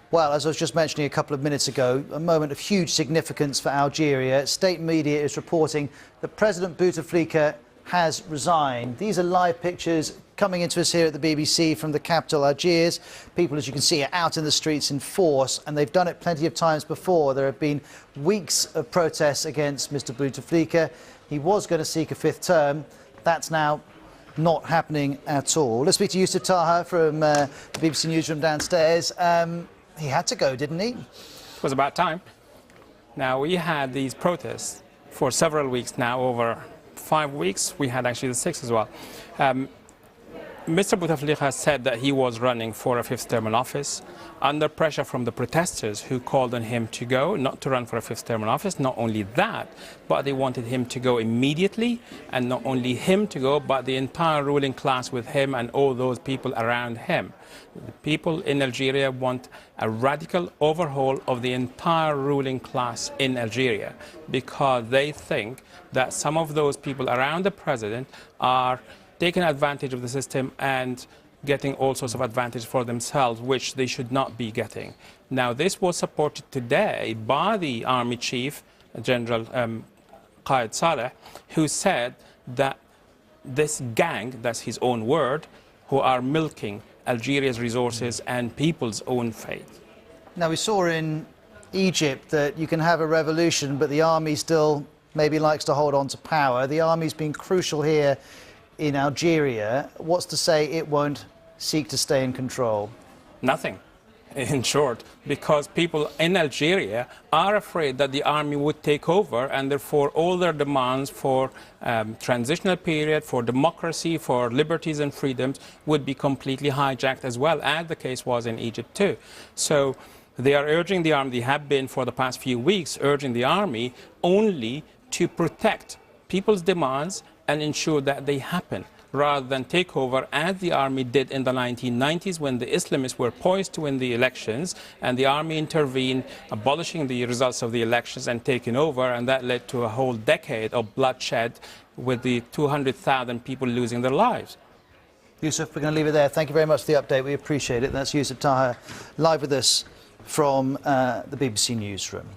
Well, as I was just mentioning a couple of minutes ago, a moment of huge significance for Algeria. State media is reporting that President Bouteflika has resigned. These are live pictures coming into us here at the BBC from the capital, Algiers. People, as you can see, are out in the streets in force, and they've done it plenty of times before. There have been weeks of protests against Mr. Bouteflika. He was going to seek a fifth term. That's now not happening at all. Let's speak to Yusuf Taha from the BBC newsroom downstairs. He had to go, didn't he? It was about time. Now, we had these protests for several weeks now, over 5 weeks. We had actually the 6th as well. Mr. Bouteflika said that he was running for a fifth term in office under pressure from the protesters who called on him to go, not to run for a fifth term in office. Not only that, but they wanted him to go immediately, and not only him to go, but the entire ruling class with him and all those people around him. The people in Algeria want a radical overhaul of the entire ruling class in Algeria, because they think that some of those people around the president are taking advantage of the system and getting all sorts of advantage for themselves, which they should not be getting. Now, this was supported today by the army chief, General Qaid Saleh, who said that this gang, that's his own word, who are milking Algeria's resources and people's own fate. Now, we saw in Egypt that you can have a revolution, but the army still maybe likes to hold on to power. The army's been crucial here in Algeria. What's to say it won't seek to stay in control? Nothing, in short, because people in Algeria are afraid that the army would take over, and therefore all their demands for transitional period, for democracy, for liberties and freedoms would be completely hijacked, as well as the case was in Egypt too. So they are urging the army, they have been for the past few weeks, urging the army only to protect people's demands and ensure that they happen, rather than take over, as the army did in the 1990s when the Islamists were poised to win the elections, and the army intervened, abolishing the results of the elections and taking over, and that led to a whole decade of bloodshed with the 200,000 people losing their lives. Yusuf, we're going to leave it there. Thank you very much for the update. We appreciate it. That's Yusuf Taha live with us from the BBC newsroom.